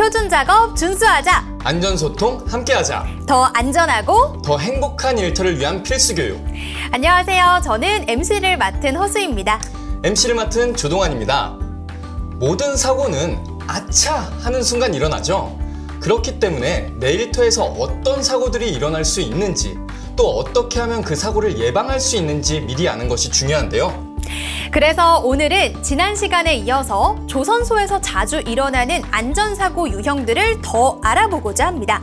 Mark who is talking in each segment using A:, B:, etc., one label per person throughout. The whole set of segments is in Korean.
A: 표준 작업 준수하자.
B: 안전소통 함께하자.
A: 더 안전하고
B: 더 행복한 일터를 위한 필수 교육.
A: 안녕하세요. 저는 MC를 맡은 허수입니다.
B: MC를 맡은 조동환입니다. 모든 사고는 아차 하는 순간 일어나죠. 그렇기 때문에 내 일터에서 어떤 사고들이 일어날 수 있는지, 또 어떻게 하면 그 사고를 예방할 수 있는지 미리 아는 것이 중요한데요.
A: 그래서 오늘은 지난 시간에 이어서 조선소에서 자주 일어나는 안전사고 유형들을 더 알아보고자 합니다.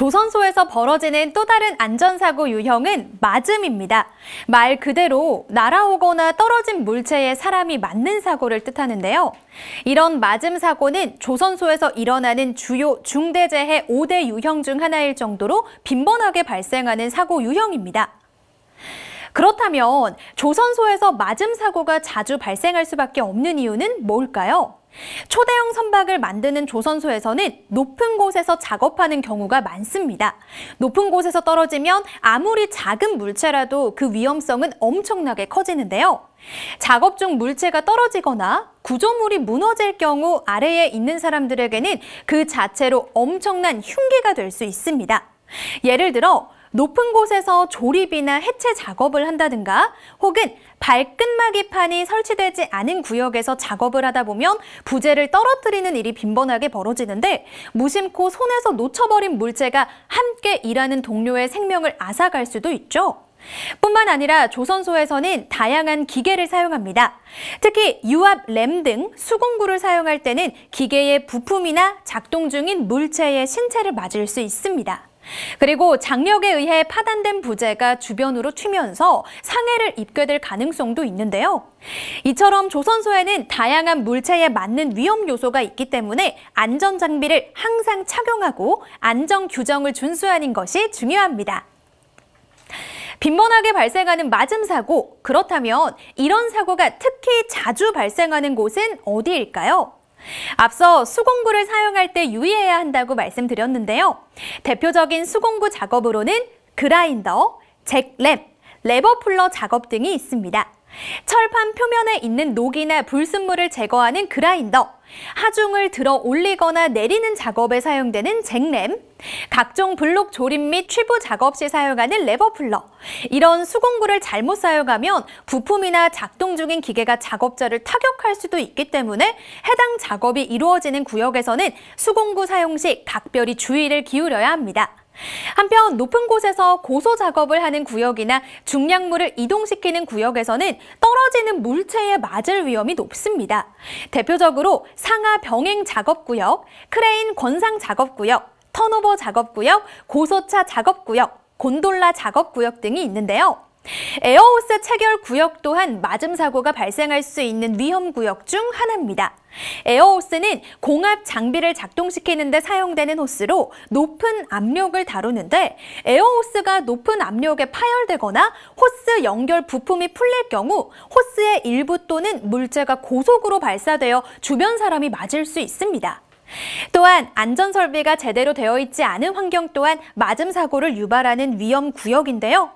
A: 조선소에서 벌어지는 또 다른 안전사고 유형은 맞음입니다. 말 그대로 날아오거나 떨어진 물체에 사람이 맞는 사고를 뜻하는데요. 이런 맞음 사고는 조선소에서 일어나는 주요 중대재해 5대 유형 중 하나일 정도로 빈번하게 발생하는 사고 유형입니다. 그렇다면 조선소에서 맞음 사고가 자주 발생할 수밖에 없는 이유는 뭘까요? 초대형 선박을 만드는 조선소에서는 높은 곳에서 작업하는 경우가 많습니다. 높은 곳에서 떨어지면 아무리 작은 물체라도 그 위험성은 엄청나게 커지는데요. 작업 중 물체가 떨어지거나 구조물이 무너질 경우 아래에 있는 사람들에게는 그 자체로 엄청난 흉기가 될 수 있습니다. 예를 들어 높은 곳에서 조립이나 해체 작업을 한다든가 혹은 발끝마기판이 설치되지 않은 구역에서 작업을 하다 보면 부재를 떨어뜨리는 일이 빈번하게 벌어지는데 무심코 손에서 놓쳐버린 물체가 함께 일하는 동료의 생명을 앗아갈 수도 있죠. 뿐만 아니라 조선소에서는 다양한 기계를 사용합니다. 특히 유압 램 등 수공구를 사용할 때는 기계의 부품이나 작동 중인 물체의 신체를 맞을 수 있습니다. 그리고 장력에 의해 파단된 부재가 주변으로 튀면서 상해를 입게 될 가능성도 있는데요. 이처럼 조선소에는 다양한 물체에 맞는 위험 요소가 있기 때문에 안전장비를 항상 착용하고 안전 규정을 준수하는 것이 중요합니다. 빈번하게 발생하는 맞음 사고, 그렇다면 이런 사고가 특히 자주 발생하는 곳은 어디일까요? 앞서 수공구를 사용할 때 유의해야 한다고 말씀드렸는데요. 대표적인 수공구 작업으로는 그라인더, 잭램, 레버풀러 작업 등이 있습니다. 철판 표면에 있는 녹이나 불순물을 제거하는 그라인더, 하중을 들어 올리거나 내리는 작업에 사용되는 잭램, 각종 블록 조립 및 취부 작업 시 사용하는 레버풀러. 이런 수공구를 잘못 사용하면 부품이나 작동 중인 기계가 작업자를 타격할 수도 있기 때문에 해당 작업이 이루어지는 구역에서는 수공구 사용 시 각별히 주의를 기울여야 합니다. 한편 높은 곳에서 고소 작업을 하는 구역이나 중량물을 이동시키는 구역에서는 떨어지는 물체에 맞을 위험이 높습니다. 대표적으로 상하 병행 작업구역, 크레인 권상 작업구역, 턴오버 작업구역, 고소차 작업구역, 곤돌라 작업구역 등이 있는데요. 에어호스 체결 구역 또한 맞음 사고가 발생할 수 있는 위험 구역 중 하나입니다. 에어호스는 공압 장비를 작동시키는 데 사용되는 호스로 높은 압력을 다루는데 에어호스가 높은 압력에 파열되거나 호스 연결 부품이 풀릴 경우 호스의 일부 또는 물체가 고속으로 발사되어 주변 사람이 맞을 수 있습니다. 또한 안전설비가 제대로 되어 있지 않은 환경 또한 맞음 사고를 유발하는 위험 구역인데요.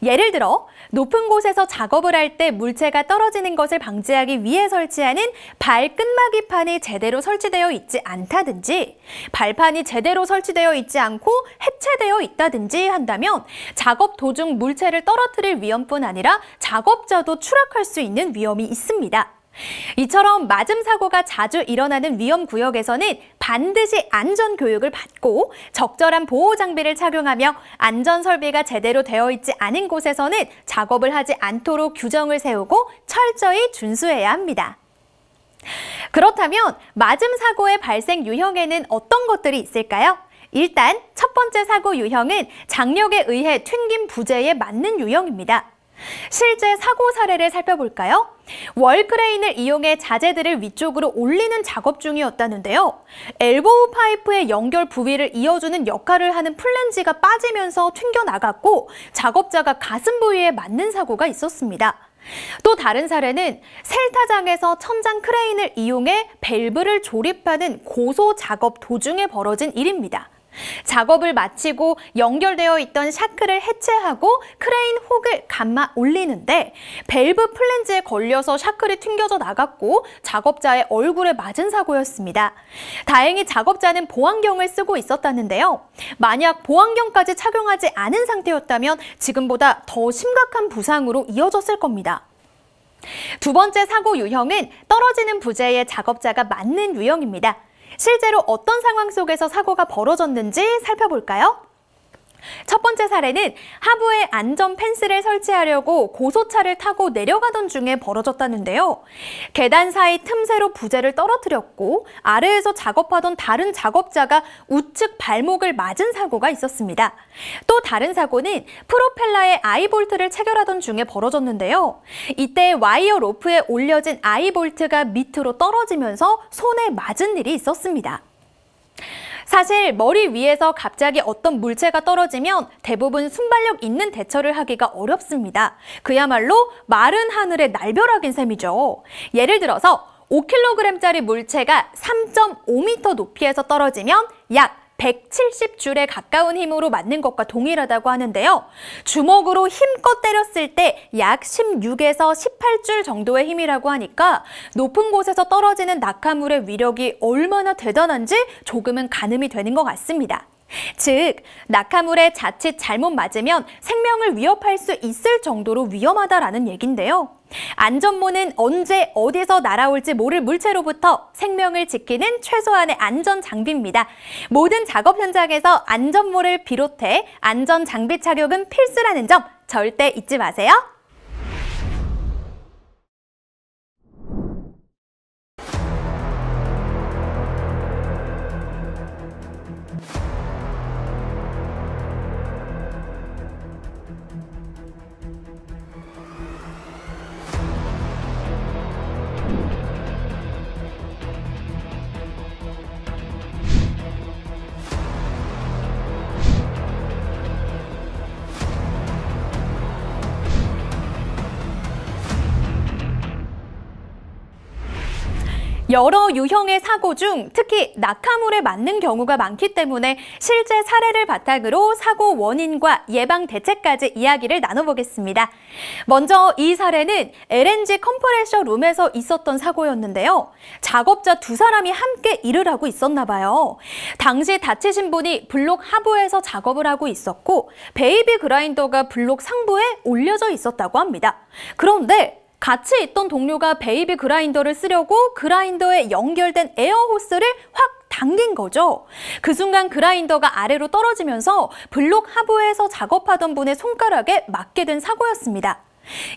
A: 예를 들어 높은 곳에서 작업을 할 때 물체가 떨어지는 것을 방지하기 위해 설치하는 발끝마기판이 제대로 설치되어 있지 않다든지 발판이 제대로 설치되어 있지 않고 해체되어 있다든지 한다면 작업 도중 물체를 떨어뜨릴 위험뿐 아니라 작업자도 추락할 수 있는 위험이 있습니다. 이처럼 맞음 사고가 자주 일어나는 위험 구역에서는 반드시 안전 교육을 받고 적절한 보호 장비를 착용하며 안전 설비가 제대로 되어 있지 않은 곳에서는 작업을 하지 않도록 규정을 세우고 철저히 준수해야 합니다. 그렇다면 맞음 사고의 발생 유형에는 어떤 것들이 있을까요? 일단 첫 번째 사고 유형은 장력에 의해 튕긴 부재에 맞는 유형입니다. 실제 사고 사례를 살펴볼까요? 월크레인을 이용해 자재들을 위쪽으로 올리는 작업 중이었다는데요. 엘보우 파이프의 연결 부위를 이어주는 역할을 하는 플랜지가 빠지면서 튕겨나갔고 작업자가 가슴 부위에 맞는 사고가 있었습니다. 또 다른 사례는 셀타장에서 천장 크레인을 이용해 밸브를 조립하는 고소 작업 도중에 벌어진 일입니다. 작업을 마치고 연결되어 있던 샤크를 해체하고 크레인 혹을 감아 올리는데 밸브 플랜지에 걸려서 샤크를 튕겨져 나갔고 작업자의 얼굴에 맞은 사고였습니다. 다행히 작업자는 보안경을 쓰고 있었다는데요. 만약 보안경까지 착용하지 않은 상태였다면 지금보다 더 심각한 부상으로 이어졌을 겁니다. 두 번째 사고 유형은 떨어지는 부재에 작업자가 맞는 유형입니다. 실제로 어떤 상황 속에서 사고가 벌어졌는지 살펴볼까요? 첫 번째 사례는 하부에 안전 펜스를 설치하려고 고소차를 타고 내려가던 중에 벌어졌다는데요. 계단 사이 틈새로 부재를 떨어뜨렸고 아래에서 작업하던 다른 작업자가 우측 발목을 맞은 사고가 있었습니다. 또 다른 사고는 프로펠러에 아이볼트를 체결하던 중에 벌어졌는데요. 이때 와이어 로프에 올려진 아이볼트가 밑으로 떨어지면서 손에 맞은 일이 있었습니다. 사실 머리 위에서 갑자기 어떤 물체가 떨어지면 대부분 순발력 있는 대처를 하기가 어렵습니다. 그야말로 마른 하늘의 날벼락인 셈이죠. 예를 들어서 5kg짜리 물체가 3.5m 높이에서 떨어지면 약 170줄에 가까운 힘으로 맞는 것과 동일하다고 하는데요. 주먹으로 힘껏 때렸을 때 약 16에서 18줄 정도의 힘이라고 하니까 높은 곳에서 떨어지는 낙하물의 위력이 얼마나 대단한지 조금은 가늠이 되는 것 같습니다. 즉, 낙하물에 자칫 잘못 맞으면 생명을 위협할 수 있을 정도로 위험하다라는 얘긴데요. 안전모는 언제 어디서 날아올지 모를 물체로부터 생명을 지키는 최소한의 안전 장비입니다. 모든 작업 현장에서 안전모를 비롯해 안전 장비 착용은 필수라는 점 절대 잊지 마세요. 여러 유형의 사고 중 특히 낙하물에 맞는 경우가 많기 때문에 실제 사례를 바탕으로 사고 원인과 예방 대책까지 이야기를 나눠보겠습니다. 먼저 이 사례는 LNG 컴프레셔 룸에서 있었던 사고였는데요. 작업자 두 사람이 함께 일을 하고 있었나 봐요. 당시 다치신 분이 블록 하부에서 작업을 하고 있었고 베이비 그라인더가 블록 상부에 올려져 있었다고 합니다. 그런데 같이 있던 동료가 베이비 그라인더를 쓰려고 그라인더에 연결된 에어호스를 확 당긴 거죠. 그 순간 그라인더가 아래로 떨어지면서 블록 하부에서 작업하던 분의 손가락에 맞게 된 사고였습니다.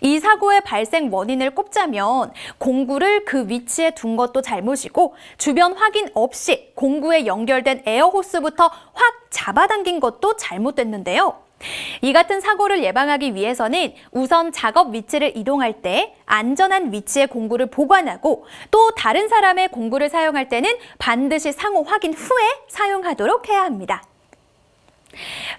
A: 이 사고의 발생 원인을 꼽자면 공구를 그 위치에 둔 것도 잘못이고 주변 확인 없이 공구에 연결된 에어호스부터 확 잡아당긴 것도 잘못됐는데요. 이 같은 사고를 예방하기 위해서는 우선 작업 위치를 이동할 때 안전한 위치에 공구를 보관하고 또 다른 사람의 공구를 사용할 때는 반드시 상호 확인 후에 사용하도록 해야 합니다.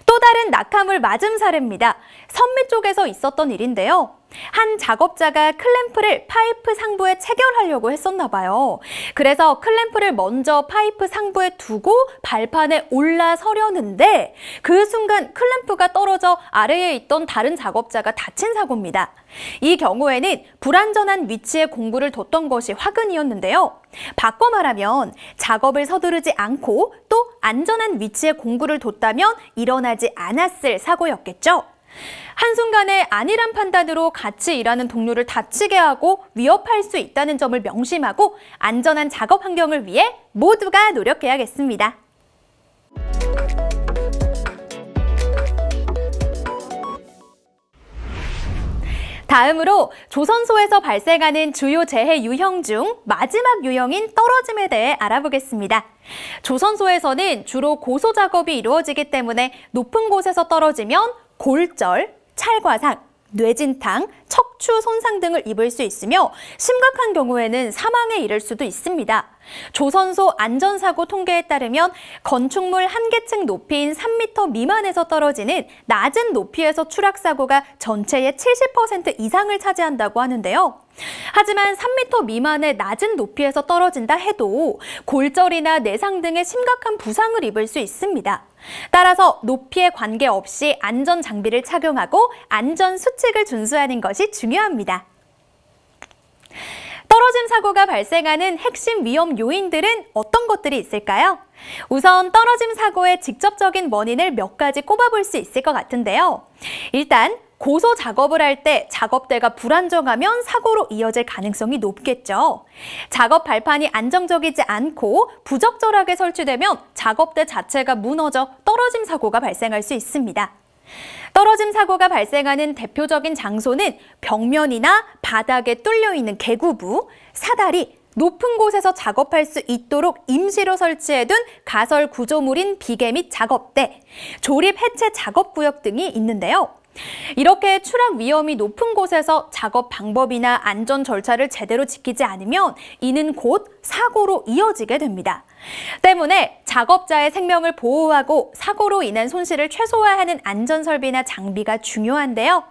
A: 또 다른 낙하물 맞음 사례입니다. 선미 쪽에서 있었던 일인데요. 한 작업자가 클램프를 파이프 상부에 체결하려고 했었나 봐요. 그래서 클램프를 먼저 파이프 상부에 두고 발판에 올라서려는데 그 순간 클램프가 떨어져 아래에 있던 다른 작업자가 다친 사고입니다. 이 경우에는 불안전한 위치에 공구를 뒀던 것이 화근이었는데요. 바꿔 말하면 작업을 서두르지 않고 또 안전한 위치에 공구를 뒀다면 일어나지 않았을 사고였겠죠. 한순간에 안일한 판단으로 같이 일하는 동료를 다치게 하고 위협할 수 있다는 점을 명심하고 안전한 작업 환경을 위해 모두가 노력해야겠습니다. 다음으로 조선소에서 발생하는 주요 재해 유형 중 마지막 유형인 떨어짐에 대해 알아보겠습니다. 조선소에서는 주로 고소 작업이 이루어지기 때문에 높은 곳에서 떨어지면 골절, 찰과상, 뇌진탕, 척추 손상 등을 입을 수 있으며 심각한 경우에는 사망에 이를 수도 있습니다. 조선소 안전사고 통계에 따르면 건축물 한 계층 높이인 3m 미만에서 떨어지는 낮은 높이에서 추락사고가 전체의 70% 이상을 차지한다고 하는데요. 하지만 3m 미만의 낮은 높이에서 떨어진다 해도 골절이나 내상 등의 심각한 부상을 입을 수 있습니다. 따라서 높이에 관계없이 안전장비를 착용하고 안전수칙을 준수하는 것이 중요합니다. 떨어짐 사고가 발생하는 핵심 위험 요인들은 어떤 것들이 있을까요? 우선 떨어짐 사고의 직접적인 원인을 몇 가지 꼽아볼 수 있을 것 같은데요. 일단 고소 작업을 할 때 작업대가 불안정하면 사고로 이어질 가능성이 높겠죠. 작업 발판이 안정적이지 않고 부적절하게 설치되면 작업대 자체가 무너져 떨어짐 사고가 발생할 수 있습니다. 떨어짐 사고가 발생하는 대표적인 장소는 벽면이나 바닥에 뚫려 있는 개구부, 사다리, 높은 곳에서 작업할 수 있도록 임시로 설치해둔 가설 구조물인 비계 및 작업대, 조립 해체 작업구역 등이 있는데요. 이렇게 추락 위험이 높은 곳에서 작업 방법이나 안전 절차를 제대로 지키지 않으면 이는 곧 사고로 이어지게 됩니다. 때문에 작업자의 생명을 보호하고 사고로 인한 손실을 최소화하는 안전설비나 장비가 중요한데요.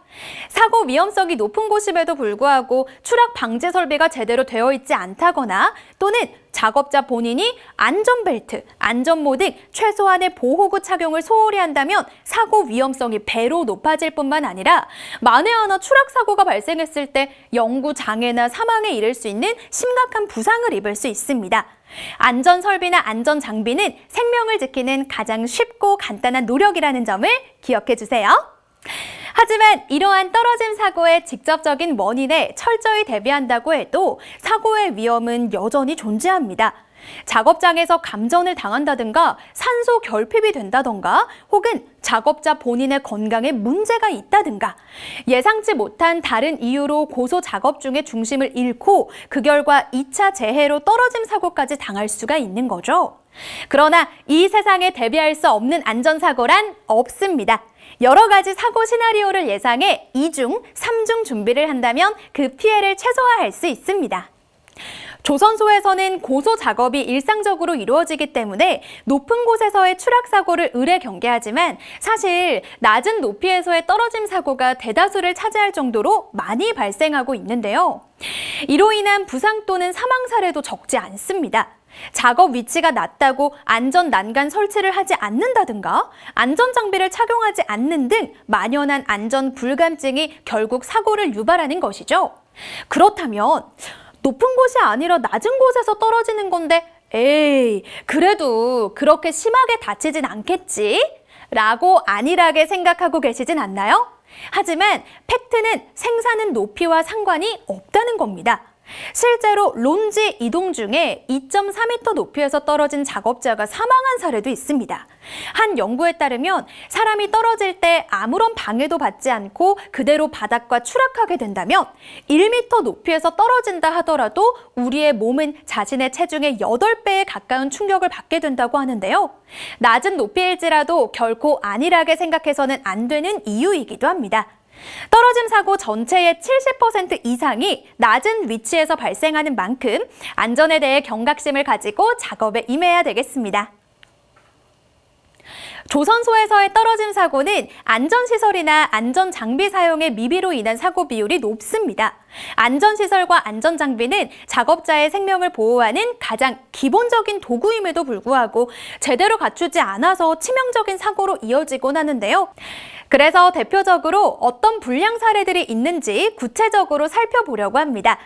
A: 사고 위험성이 높은 곳임에도 불구하고 추락 방지 설비가 제대로 되어 있지 않다거나 또는 작업자 본인이 안전벨트, 안전모 등 최소한의 보호구 착용을 소홀히 한다면 사고 위험성이 배로 높아질 뿐만 아니라 만에 하나 추락 사고가 발생했을 때 영구 장애나 사망에 이를 수 있는 심각한 부상을 입을 수 있습니다. 안전설비나 안전장비는 생명을 지키는 가장 쉽고 간단한 노력이라는 점을 기억해 주세요. 하지만 이러한 떨어짐 사고의 직접적인 원인에 철저히 대비한다고 해도 사고의 위험은 여전히 존재합니다. 작업장에서 감전을 당한다든가 산소 결핍이 된다든가 혹은 작업자 본인의 건강에 문제가 있다든가 예상치 못한 다른 이유로 고소 작업 중에 중심을 잃고 그 결과 2차 재해로 떨어짐 사고까지 당할 수가 있는 거죠. 그러나 이 세상에 대비할 수 없는 안전사고란 없습니다. 여러 가지 사고 시나리오를 예상해 2중, 3중 준비를 한다면 그 피해를 최소화할 수 있습니다. 조선소에서는 고소 작업이 일상적으로 이루어지기 때문에 높은 곳에서의 추락 사고를 의례 경계하지만 사실 낮은 높이에서의 떨어짐 사고가 대다수를 차지할 정도로 많이 발생하고 있는데요. 이로 인한 부상 또는 사망 사례도 적지 않습니다. 작업 위치가 낮다고 안전 난간 설치를 하지 않는다든가 안전장비를 착용하지 않는 등 만연한 안전 불감증이 결국 사고를 유발하는 것이죠. 그렇다면 높은 곳이 아니라 낮은 곳에서 떨어지는 건데 에이, 그래도 그렇게 심하게 다치진 않겠지? 라고 안일하게 생각하고 계시진 않나요? 하지만 팩트는 생사는 높이와 상관이 없다는 겁니다. 실제로 론지 이동 중에 2.4m 높이에서 떨어진 작업자가 사망한 사례도 있습니다. 한 연구에 따르면 사람이 떨어질 때 아무런 방해도 받지 않고 그대로 바닥과 추락하게 된다면 1m 높이에서 떨어진다 하더라도 우리의 몸은 자신의 체중의 8배에 가까운 충격을 받게 된다고 하는데요. 낮은 높이일지라도 결코 안일하게 생각해서는 안 되는 이유이기도 합니다. 떨어짐 사고 전체의 70% 이상이 낮은 위치에서 발생하는 만큼 안전에 대해 경각심을 가지고 작업에 임해야 되겠습니다. 조선소에서의 떨어짐 사고는 안전시설이나 안전장비 사용의 미비로 인한 사고 비율이 높습니다. 안전시설과 안전장비는 작업자의 생명을 보호하는 가장 기본적인 도구임에도 불구하고 제대로 갖추지 않아서 치명적인 사고로 이어지곤 하는데요. 그래서 대표적으로 어떤 불량 사례들이 있는지 구체적으로 살펴보려고 합니다.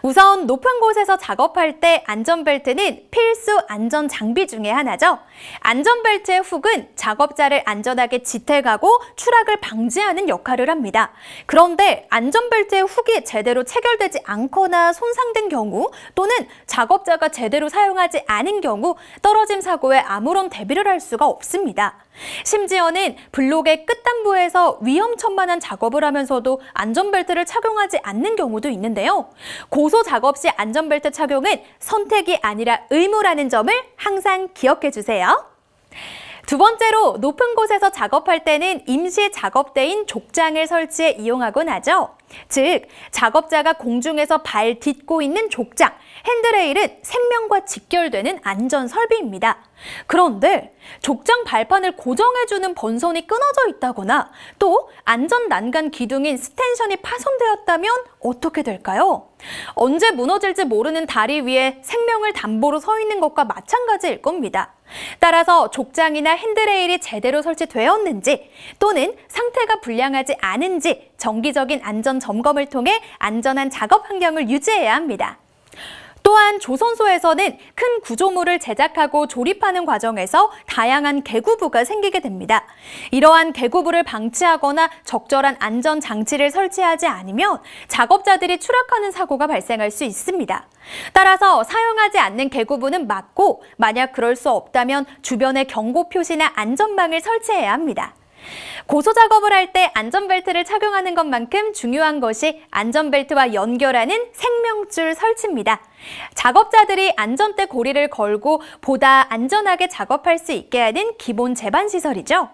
A: 우선 높은 곳에서 작업할 때 안전벨트는 필수 안전장비 중에 하나죠. 안전벨트의 훅은 작업자를 안전하게 지탱하고 추락을 방지하는 역할을 합니다. 그런데 안전벨트의 훅이 제대로 체결되지 않거나 손상된 경우 또는 작업자가 제대로 사용하지 않은 경우 떨어짐 사고에 아무런 대비를 할 수가 없습니다. 심지어는 블록의 끝단부에서 위험천만한 작업을 하면서도 안전벨트를 착용하지 않는 경우도 있는데요. 고소 작업 시 안전벨트 착용은 선택이 아니라 의무라는 점을 항상 기억해 주세요. 두 번째로 높은 곳에서 작업할 때는 임시 작업대인 족장을 설치해 이용하곤 하죠. 즉, 작업자가 공중에서 발 딛고 있는 족장, 핸드레일은 생명과 직결되는 안전 설비입니다. 그런데 족장 발판을 고정해주는 번선이 끊어져 있다거나 또 안전 난간 기둥인 스텐션이 파손되었다면 어떻게 될까요? 언제 무너질지 모르는 다리 위에 생명을 담보로 서 있는 것과 마찬가지일 겁니다. 따라서 족장이나 핸드레일이 제대로 설치되었는지 또는 상태가 불량하지 않은지 정기적인 안전 점검을 통해 안전한 작업 환경을 유지해야 합니다. 또한 조선소에서는 큰 구조물을 제작하고 조립하는 과정에서 다양한 개구부가 생기게 됩니다. 이러한 개구부를 방치하거나 적절한 안전 장치를 설치하지 않으면 작업자들이 추락하는 사고가 발생할 수 있습니다. 따라서 사용하지 않는 개구부는 막고 만약 그럴 수 없다면 주변에 경고 표시나 안전망을 설치해야 합니다. 고소 작업을 할 때 안전벨트를 착용하는 것만큼 중요한 것이 안전벨트와 연결하는 생명줄 설치입니다. 작업자들이 안전대 고리를 걸고 보다 안전하게 작업할 수 있게 하는 기본 제반 시설이죠.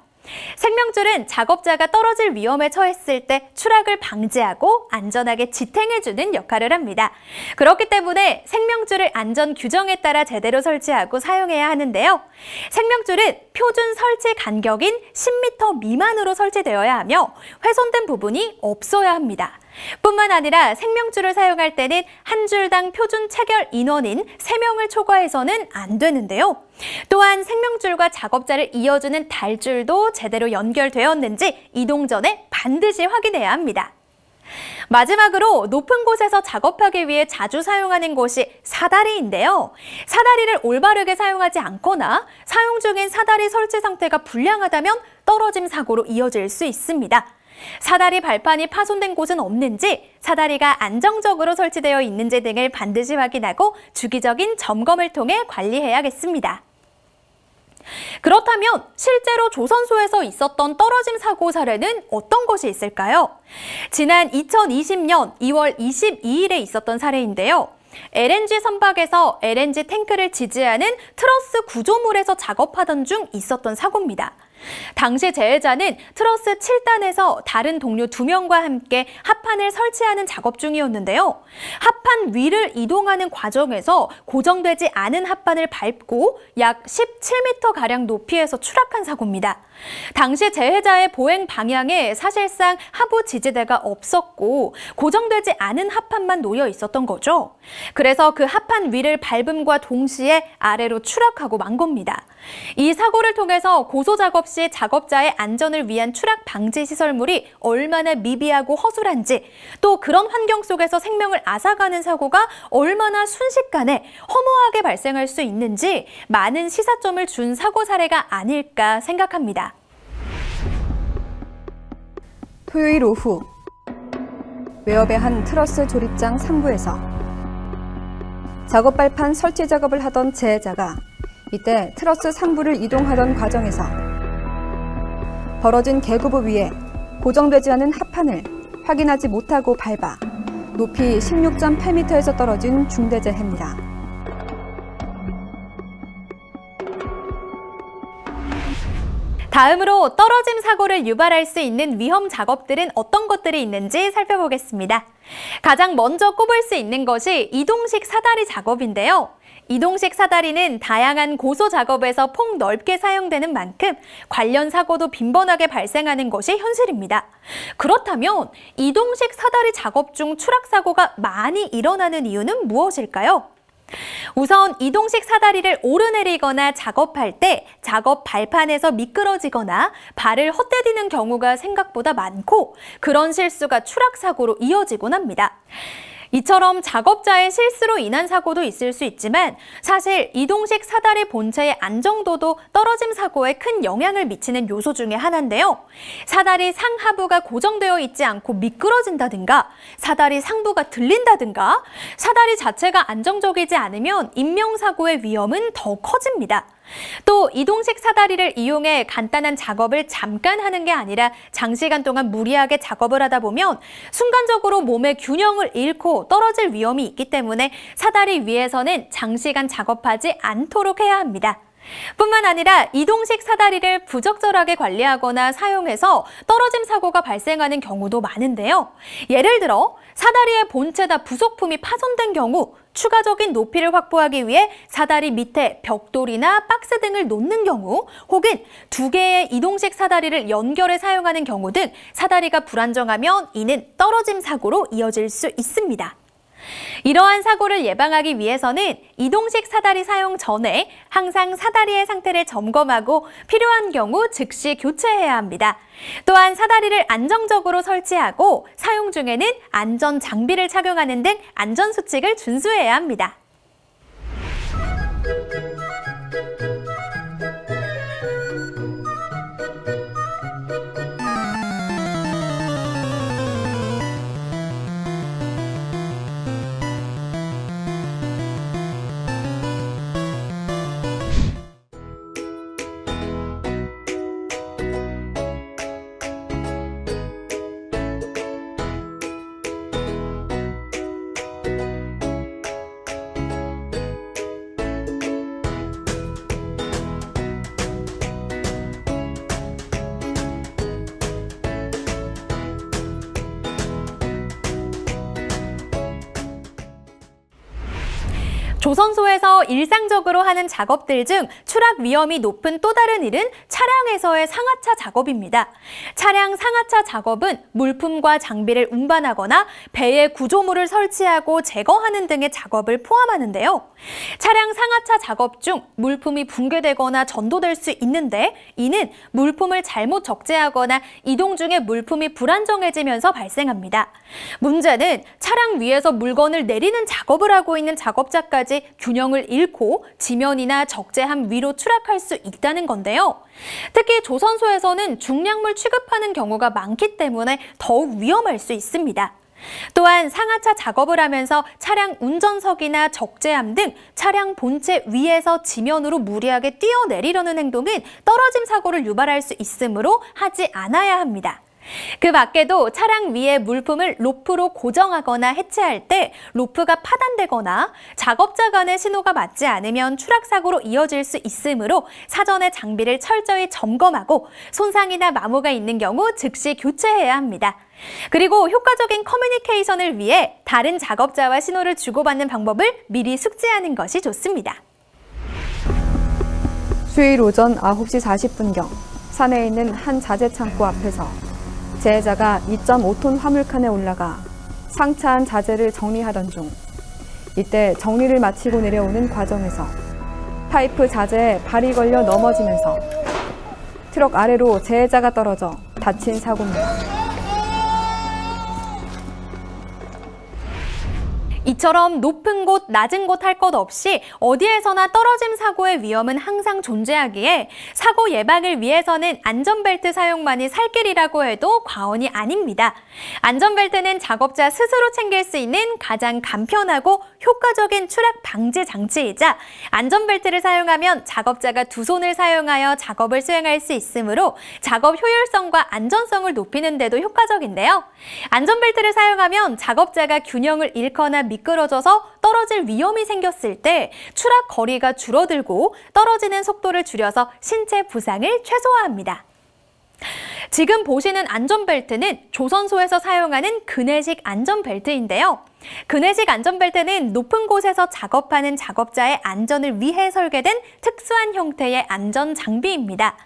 A: 생명줄은 작업자가 떨어질 위험에 처했을 때 추락을 방지하고 안전하게 지탱해주는 역할을 합니다. 그렇기 때문에 생명줄을 안전 규정에 따라 제대로 설치하고 사용해야 하는데요. 생명줄은 표준 설치 간격인 10m 미만으로 설치되어야 하며 훼손된 부분이 없어야 합니다. 뿐만 아니라 생명줄을 사용할 때는 한 줄당 표준 체결 인원인 3명을 초과해서는 안 되는데요. 또한 생명줄과 작업자를 이어주는 달줄도 제대로 연결되었는지 이동 전에 반드시 확인해야 합니다. 마지막으로 높은 곳에서 작업하기 위해 자주 사용하는 것이 사다리인데요. 사다리를 올바르게 사용하지 않거나 사용 중인 사다리 설치 상태가 불량하다면 떨어짐 사고로 이어질 수 있습니다. 사다리 발판이 파손된 곳은 없는지, 사다리가 안정적으로 설치되어 있는지 등을 반드시 확인하고 주기적인 점검을 통해 관리해야겠습니다. 그렇다면 실제로 조선소에서 있었던 떨어짐 사고 사례는 어떤 것이 있을까요? 지난 2020년 2월 22일에 있었던 사례인데요. LNG 선박에서 LNG 탱크를 지지하는 트러스 구조물에서 작업하던 중 있었던 사고입니다. 당시 재해자는 트러스 7단에서 다른 동료 2명과 함께 합판을 설치하는 작업 중이었는데요. 합판 위를 이동하는 과정에서 고정되지 않은 합판을 밟고 약 17m가량 높이에서 추락한 사고입니다. 당시 재해자의 보행 방향에 사실상 하부 지지대가 없었고 고정되지 않은 합판만 놓여 있었던 거죠. 그래서 그 합판 위를 밟음과 동시에 아래로 추락하고 만 겁니다. 이 사고를 통해서 고소작업 시 작업자의 안전을 위한 추락 방지 시설물이 얼마나 미비하고 허술한지, 또 그런 환경 속에서 생명을 앗아가는 사고가 얼마나 순식간에 허무하게 발생할 수 있는지 많은 시사점을 준 사고 사례가 아닐까 생각합니다.
C: 토요일 오후 외업의 한 트러스 조립장 상부에서 작업 발판 설치 작업을 하던 재해자가 이때 트러스 상부를 이동하던 과정에서 벌어진 개구부 위에 고정되지 않은 합판을 확인하지 못하고 밟아 높이 16.8m에서 떨어진 중대재해입니다.
A: 다음으로 떨어짐 사고를 유발할 수 있는 위험 작업들은 어떤 것들이 있는지 살펴보겠습니다. 가장 먼저 꼽을 수 있는 것이 이동식 사다리 작업인데요. 이동식 사다리는 다양한 고소 작업에서 폭넓게 사용되는 만큼 관련 사고도 빈번하게 발생하는 것이 현실입니다. 그렇다면 이동식 사다리 작업 중 추락 사고가 많이 일어나는 이유는 무엇일까요? 우선 이동식 사다리를 오르내리거나 작업할 때 작업 발판에서 미끄러지거나 발을 헛디디는 경우가 생각보다 많고, 그런 실수가 추락 사고로 이어지곤 합니다. 이처럼 작업자의 실수로 인한 사고도 있을 수 있지만 사실 이동식 사다리 본체의 안정도도 떨어짐 사고에 큰 영향을 미치는 요소 중에 하나인데요. 사다리 상하부가 고정되어 있지 않고 미끄러진다든가, 사다리 상부가 들린다든가, 사다리 자체가 안정적이지 않으면 인명사고의 위험은 더 커집니다. 또 이동식 사다리를 이용해 간단한 작업을 잠깐 하는 게 아니라 장시간 동안 무리하게 작업을 하다 보면 순간적으로 몸의 균형을 잃고 떨어질 위험이 있기 때문에 사다리 위에서는 장시간 작업하지 않도록 해야 합니다. 뿐만 아니라 이동식 사다리를 부적절하게 관리하거나 사용해서 떨어짐 사고가 발생하는 경우도 많은데요. 예를 들어 사다리의 본체나 부속품이 파손된 경우 추가적인 높이를 확보하기 위해 사다리 밑에 벽돌이나 박스 등을 놓는 경우 혹은 두 개의 이동식 사다리를 연결해 사용하는 경우 등 사다리가 불안정하면 이는 떨어짐 사고로 이어질 수 있습니다. 이러한 사고를 예방하기 위해서는 이동식 사다리 사용 전에 항상 사다리의 상태를 점검하고 필요한 경우 즉시 교체해야 합니다. 또한 사다리를 안정적으로 설치하고 사용 중에는 안전 장비를 착용하는 등 안전 수칙을 준수해야 합니다. 조선소에서 일상적으로 하는 작업들 중 추락 위험이 높은 또 다른 일은 차량에서의 상하차 작업입니다. 차량 상하차 작업은 물품과 장비를 운반하거나 배에 구조물을 설치하고 제거하는 등의 작업을 포함하는데요. 차량 상하차 작업 중 물품이 붕괴되거나 전도될 수 있는데 이는 물품을 잘못 적재하거나 이동 중에 물품이 불안정해지면서 발생합니다. 문제는 차량 위에서 물건을 내리는 작업을 하고 있는 작업자까지 균형을 잃고 지면이나 적재함 위로 추락할 수 있다는 건데요. 특히 조선소에서는 중량물 취급하는 경우가 많기 때문에 더욱 위험할 수 있습니다. 또한 상하차 작업을 하면서 차량 운전석이나 적재함 등 차량 본체 위에서 지면으로 무리하게 뛰어내리려는 행동은 떨어짐 사고를 유발할 수 있으므로 하지 않아야 합니다. 그 밖에도 차량 위에 물품을 로프로 고정하거나 해체할 때 로프가 파단되거나 작업자 간의 신호가 맞지 않으면 추락사고로 이어질 수 있으므로 사전에 장비를 철저히 점검하고 손상이나 마모가 있는 경우 즉시 교체해야 합니다. 그리고 효과적인 커뮤니케이션을 위해 다른 작업자와 신호를 주고받는 방법을 미리 숙지하는 것이 좋습니다.
C: 수요일 오전 9시 40분경 산에 있는 한 자재 창고 앞에서 재해자가 2.5톤 화물칸에 올라가 상차한 자재를 정리하던 중 이때 정리를 마치고 내려오는 과정에서 파이프 자재에 발이 걸려 넘어지면서 트럭 아래로 재해자가 떨어져 다친 사고입니다.
A: 이처럼 높은 곳, 낮은 곳 할 것 없이 어디에서나 떨어짐 사고의 위험은 항상 존재하기에 사고 예방을 위해서는 안전벨트 사용만이 살 길이라고 해도 과언이 아닙니다. 안전벨트는 작업자 스스로 챙길 수 있는 가장 간편하고 효과적인 추락 방지 장치이자 안전벨트를 사용하면 작업자가 두 손을 사용하여 작업을 수행할 수 있으므로 작업 효율성과 안전성을 높이는 데도 효과적인데요. 안전벨트를 사용하면 작업자가 균형을 잃거나 미끄러져서 떨어질 위험이 생겼을 때 추락 거리가 줄어들고 떨어지는 속도를 줄여서 신체 부상을 최소화합니다. 지금 보시는 안전벨트는 조선소에서 사용하는 그네식 안전벨트인데요. 그네식 안전벨트는 높은 곳에서 작업하는 작업자의 안전을 위해 설계된 특수한 형태의 안전 장비입니다.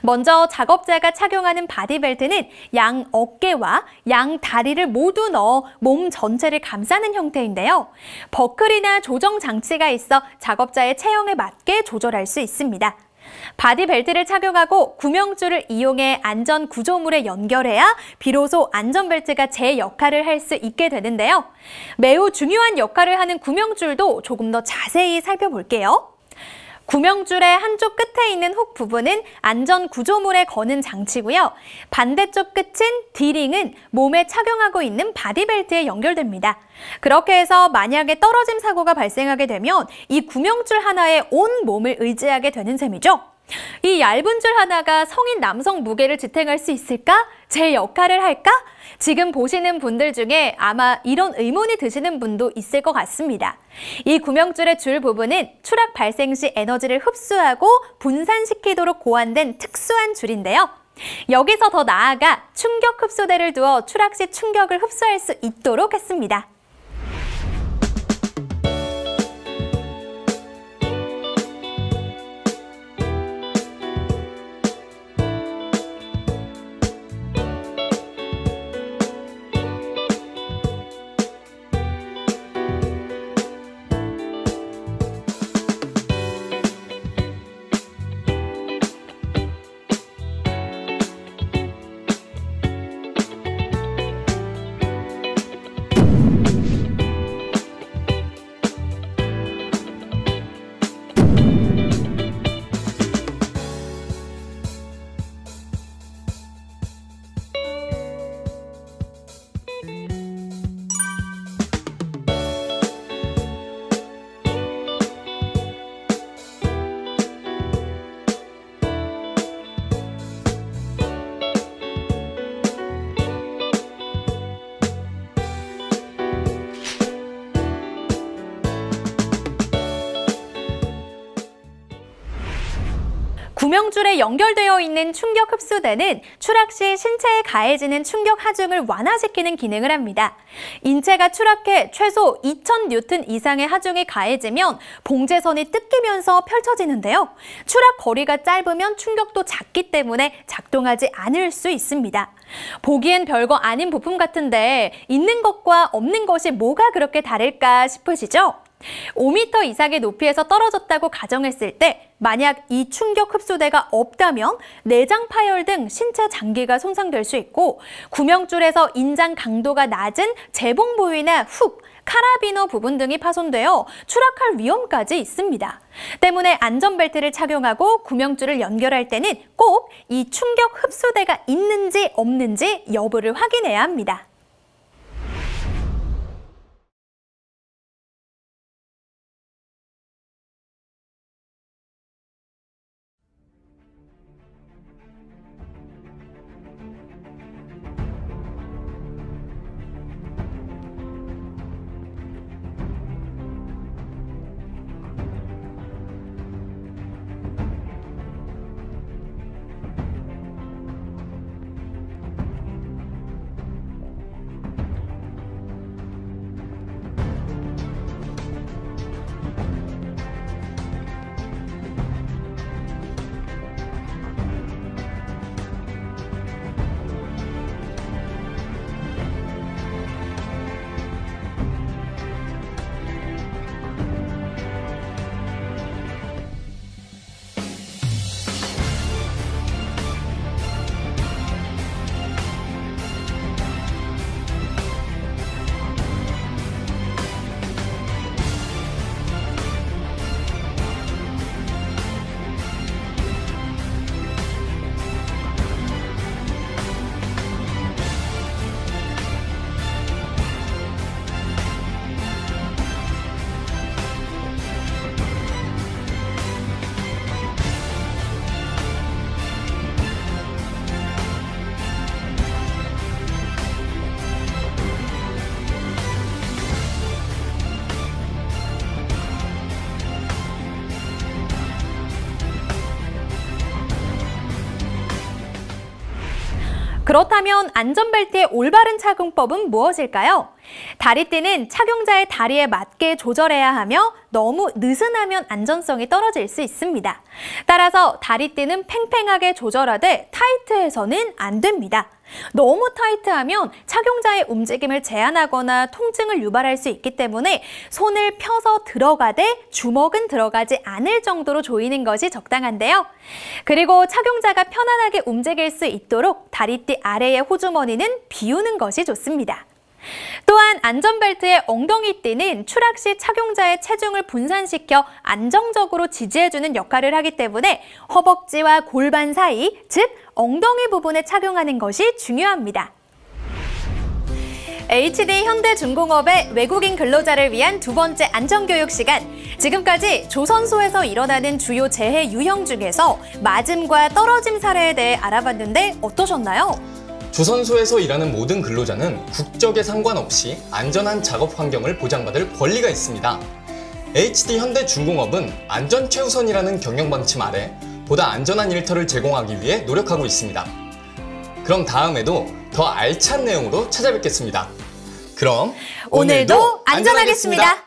A: 먼저 작업자가 착용하는 바디벨트는 양 어깨와 양 다리를 모두 넣어 몸 전체를 감싸는 형태인데요. 버클이나 조정 장치가 있어 작업자의 체형에 맞게 조절할 수 있습니다. 바디벨트를 착용하고 구명줄을 이용해 안전 구조물에 연결해야 비로소 안전벨트가 제 역할을 할 수 있게 되는데요. 매우 중요한 역할을 하는 구명줄도 조금 더 자세히 살펴볼게요. 구명줄의 한쪽 끝에 있는 훅 부분은 안전 구조물에 거는 장치고요. 반대쪽 끝인 D링은 몸에 착용하고 있는 바디벨트에 연결됩니다. 그렇게 해서 만약에 떨어짐 사고가 발생하게 되면 이 구명줄 하나에 온 몸을 의지하게 되는 셈이죠. 이 얇은 줄 하나가 성인 남성 무게를 지탱할 수 있을까? 제 역할을 할까? 지금 보시는 분들 중에 아마 이런 의문이 드시는 분도 있을 것 같습니다. 이 구명줄의 줄 부분은 추락 발생 시 에너지를 흡수하고 분산시키도록 고안된 특수한 줄인데요. 여기서 더 나아가 충격 흡수대를 두어 추락 시 충격을 흡수할 수 있도록 했습니다. 구명줄에 연결되어 있는 충격 흡수대는 추락 시 신체에 가해지는 충격 하중을 완화시키는 기능을 합니다. 인체가 추락해 최소 2000뉴턴 이상의 하중이 가해지면 봉제선이 뜯기면서 펼쳐지는데요. 추락 거리가 짧으면 충격도 작기 때문에 작동하지 않을 수 있습니다. 보기엔 별거 아닌 부품 같은데 있는 것과 없는 것이 뭐가 그렇게 다를까 싶으시죠? 5m 이상의 높이에서 떨어졌다고 가정했을 때 만약 이 충격 흡수대가 없다면 내장 파열 등 신체 장기가 손상될 수 있고 구명줄에서 인장 강도가 낮은 재봉 부위나 훅, 카라비너 부분 등이 파손되어 추락할 위험까지 있습니다. 때문에 안전벨트를 착용하고 구명줄을 연결할 때는 꼭 이 충격 흡수대가 있는지 없는지 여부를 확인해야 합니다. 그렇다면 안전벨트의 올바른 착용법은 무엇일까요? 다리띠는 착용자의 다리에 맞게 조절해야 하며 너무 느슨하면 안전성이 떨어질 수 있습니다. 따라서 다리띠는 팽팽하게 조절하되 타이트해서는 안 됩니다. 너무 타이트하면 착용자의 움직임을 제한하거나 통증을 유발할 수 있기 때문에 손을 펴서 들어가되 주먹은 들어가지 않을 정도로 조이는 것이 적당한데요. 그리고 착용자가 편안하게 움직일 수 있도록 다리띠 아래의 호주머니는 비우는 것이 좋습니다. 또한 안전벨트의 엉덩이띠는 추락 시 착용자의 체중을 분산시켜 안정적으로 지지해주는 역할을 하기 때문에 허벅지와 골반 사이, 즉 엉덩이 부분에 착용하는 것이 중요합니다. HD 현대중공업의 외국인 근로자를 위한 두 번째 안전교육 시간. 지금까지 조선소에서 일어나는 주요 재해 유형 중에서 맞음과 떨어짐 사례에 대해 알아봤는데 어떠셨나요?
B: 조선소에서 일하는 모든 근로자는 국적에 상관없이 안전한 작업 환경을 보장받을 권리가 있습니다. HD 현대중공업은 안전 최우선이라는 경영 방침 아래 보다 안전한 일터를 제공하기 위해 노력하고 있습니다. 그럼 다음에도 더 알찬 내용으로 찾아뵙겠습니다. 그럼 오늘도 안전하겠습니다.